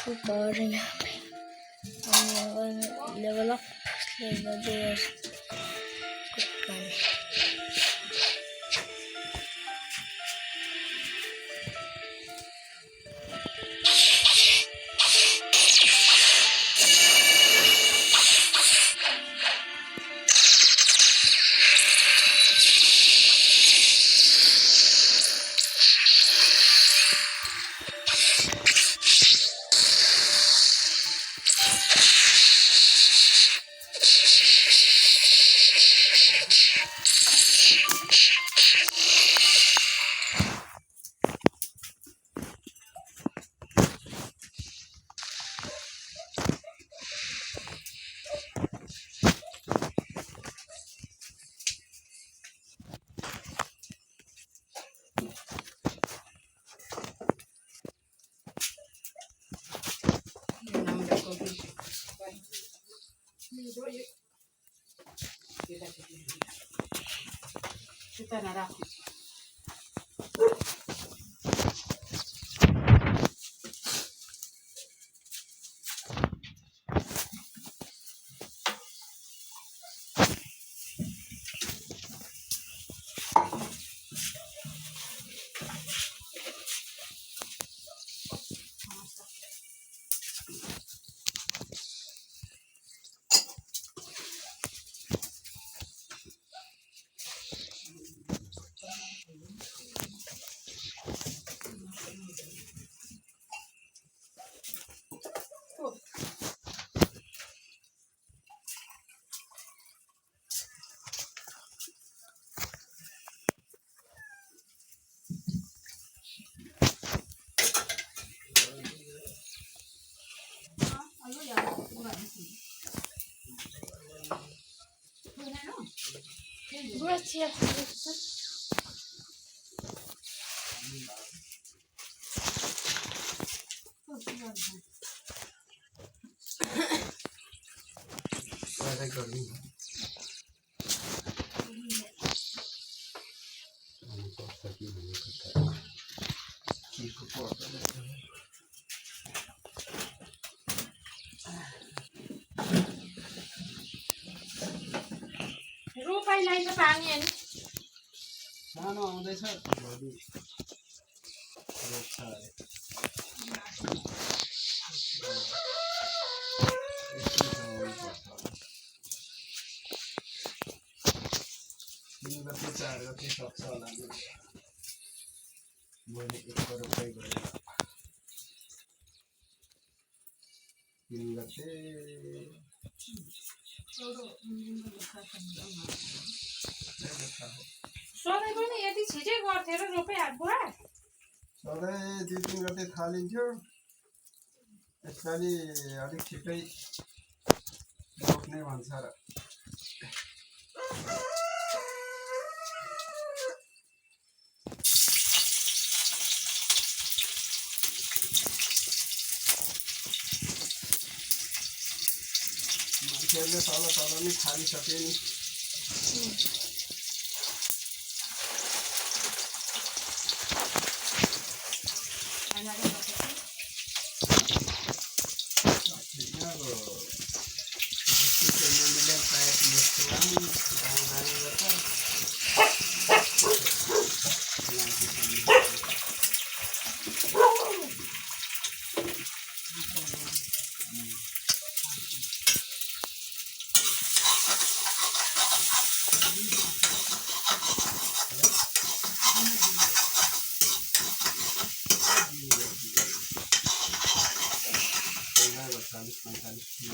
ऊपर यहाँ pay level up level Kita nak Gracias. रोपाई लाइन पानी अनि सानो आउँदैछ भोलि रोप्छ अरे तिमीलाई चार गते सक्छ होला नि मैले एक रोपाई गरेर 3 गते सधैँ पनि यति छिटै गर्थ्यो र रोपे बुवा सधैँ 2-3 गते थालिन्थ्यो यसपालि अलिक छिटै रोप्ने भन्छ र मान्छेहरूले तल नि थालिसके नि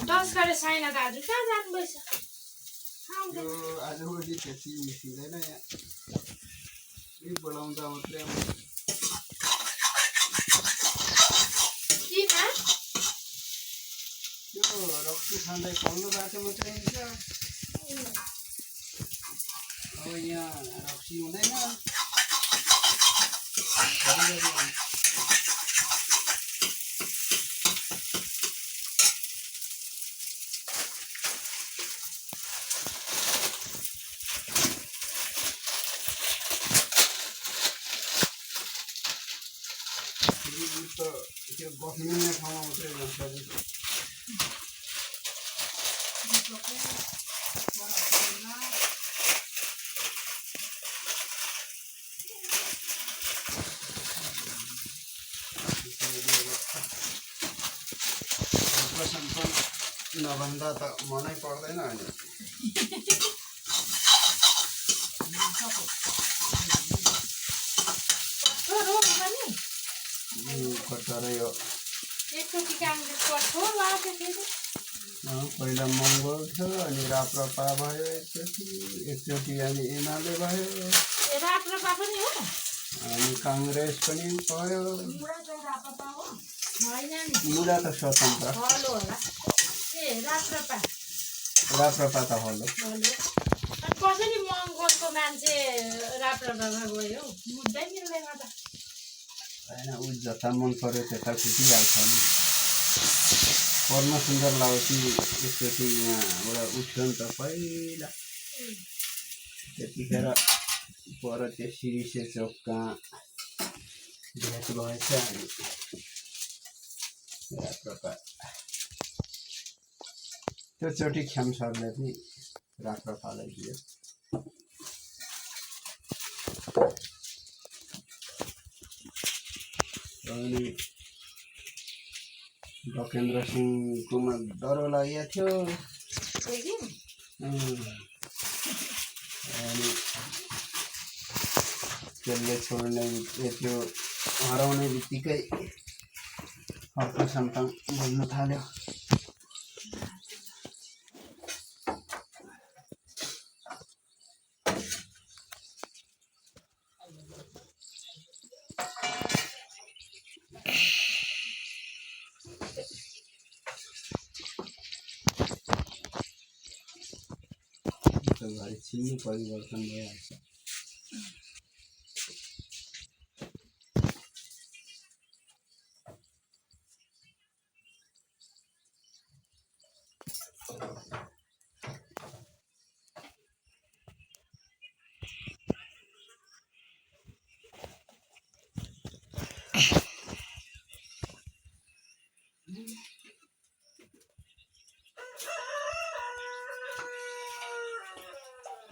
दस गरे साइना दाजु कहाँ जानुभएछ आजभोलि त्यति मिसिँदैन यहाँ बोलाउँदा मात्रै त्यो रक्सी खाँदै पल्लो बाटो मात्रै हुन्छ अब यहाँ रक्सी हुँदैन फेरि दुध त त्यो बस्ने ठाउँमा मात्रै जान्छ नि। नभन्दा त मनै पर्दैन अहिले। कटरै हो। एकचोटि काङ्ग्रेस कठोर लाग्यो फेरि। पहिला मङ्गोल थियो, अनि राप्रपा भयो, एकचोटि अनि एमाले भयो, राप्रपा पनि हो, अनि काङ्ग्रेस पनि भयो। मुडा चाहिँ राप्रपा हो होइन नि, मुडा त स्वतन्त्र हलो होला। ए राप्रपा त हलो। अनि कसरी मङ्गोलको मान्छे राप्रपामा गयो हौ, मुद्दै मिल्दैन त। होइन, ऊ जता मन पर्यो त्यता छुटिहाल्छ नि। पढ्न सुन्दर लाउँछु एकचोटि यहाँबाट उठ्यो नि त पहिला, त्यतिखेर पर त्यो सिरिसे चोक कहाँ भेट भएछ। अनि राप्रपा त्योचोटि ख्याम सरले पनि राप्रपालाई दियो। अनि डकेन्द्र सिंहकोमा डरो लागेको थियो। अनि त्यसले छोड्ने त्यो हराउने बित्तिकै अर्को साम्पाङ बोल्नु थाल्यो। घरि छिन्नु परिवर्तन भइहाल्छ।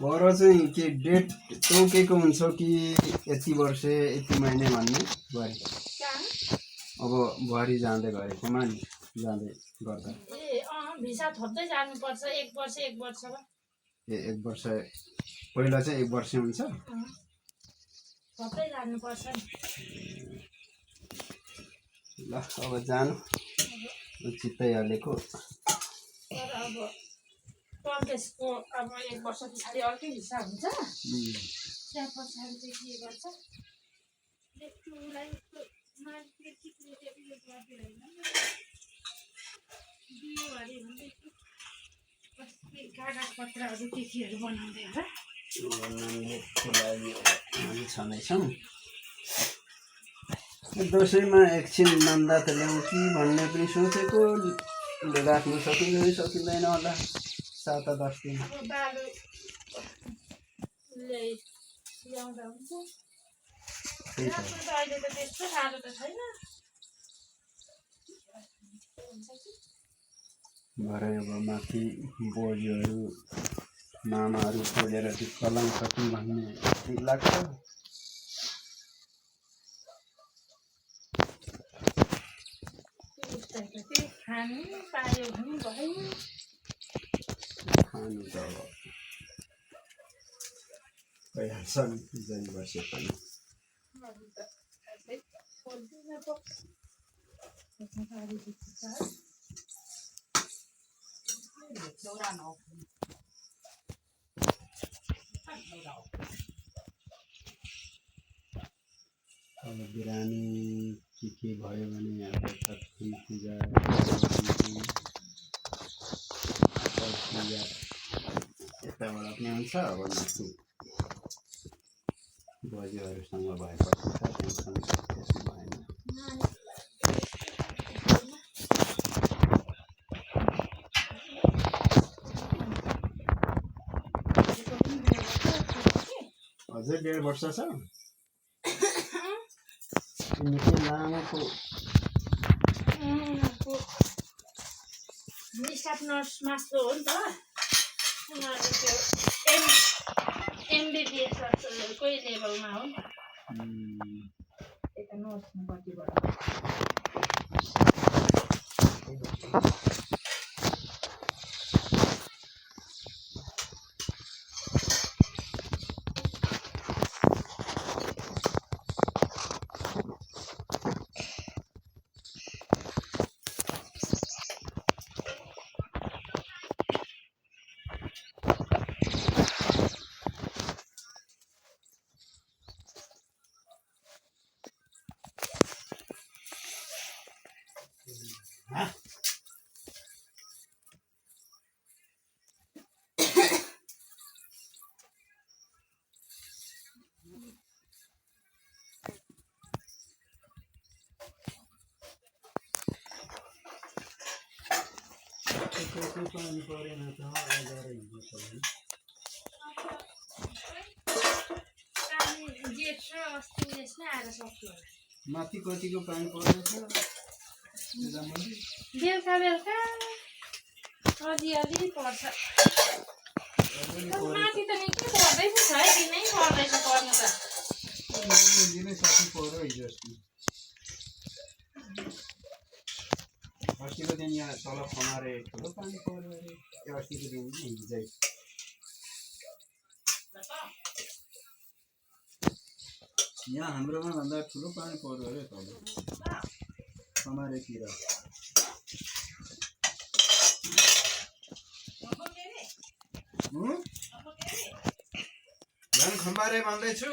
पर चाहिँ के डेट तोकेको हुन्छ कि यति वर्ष यति महिने भन्ने बुहारी? अब बुहारी जाँदै गरेकोमा नि जाँदै गर्दा ए भिसा थप्दै जानुपर्छ, एक वर्षमा। ए 1 वर्ष पहिला चाहिँ 1 वर्ष हुन्छ, थप्दै जानुपर्छ नि। ल अब जानु चित्तै हालेको। तर अब कङ्ग्रेसको अब 1 वर्ष पछाडि अर्कै भिसा हुन्छ, त्यहाँ पछाडि चाहिँ के गर्छ कागज पत्रहरू केहरू बनाउँदै होला। छँदैछौँ दसैँमा एकछिन नन्दा त ल्याउँ कि भन्ने पनि सोचेको, राख्नु सकिँदैन सकिँदैन होला 7-10 दिन। अब बालु ल्याउँदा हुन्छ। राख्नु त अहिले त त्यस्तो साह्रो त छैन। भरे अब माथि बोजूहरू मामाहरू खोलेर त्यो कलम सकौँ भन्ने लाग्छ। खानु पायो भने भयो। खानु त अब भइहाल्छ नि जहिले बसे पनि। अब बिरामी के भयो भने अब छठी पूजा यताबाट पनि हुन्छ। अब माथि बजेहरूसँग भएपछि त टेन्सन त्यसो भएन। अझै 1.5 वर्ष छ। निकै लामोको स्टाफ नर्स मास्टर हो नि त उनीहरू त्यो एमबिबिएस कोही लेभलमा हो नि त यता नर्समा कतिबाट पानी परेन त गाह्रो हुन्छ जेठ र अस्ति उयसमै आएर सक्यो होला माथि कतिको पानी पर्दैछ बेलुका बेलुका अलि पर्छ माथि त निकै पर्दैछ है दिनै पर्दैछ पर्नु त दिनै साठी पर्यो हिजो अस्तिको दिन यहाँ तल खनारे ठुलो पानी पर्यो अरे त्यो अस्तिको दिन हिजै यहाँ हाम्रोमा भन्दा ठुलो पानी पर्यो अरे तल खनारेतिर झन् खम्बारे भन्दैछु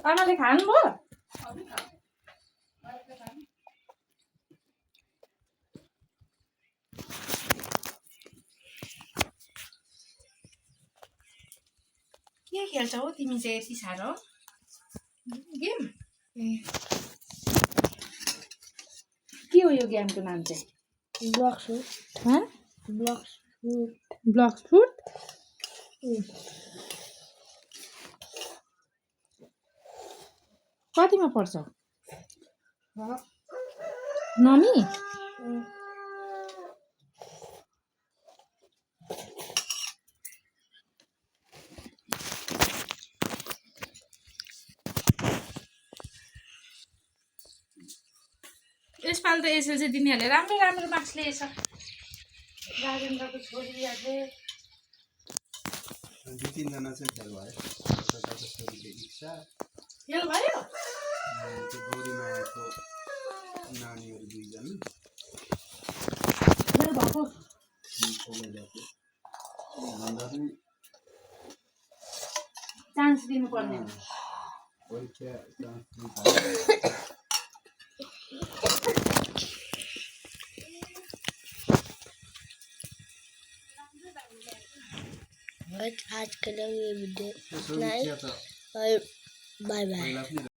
आमाले खानुभयो के खेल्छौ तिमी चाहिँ यति साह्रो गेम के हो यो गेमको नाम चाहिँ ब्लक्स फुट ब्लक्स फुट कतिमा पढ्छौ नमी यसपालि त एसएलसी तिनीहरूले राम्रो राम्रो मार्क्स लिएछ राजेन्द्रको छोरीहरूले दुई तिनजना चाहिँ फेल भयो छोरीको इच्छा फेल भयो त्यो गौरीमायाको नानीहरू दुईजना फेल भएको चान्स दिनुपर्ने परीक्षा आज के लिए ये वीडियो चान्स बाय बाय।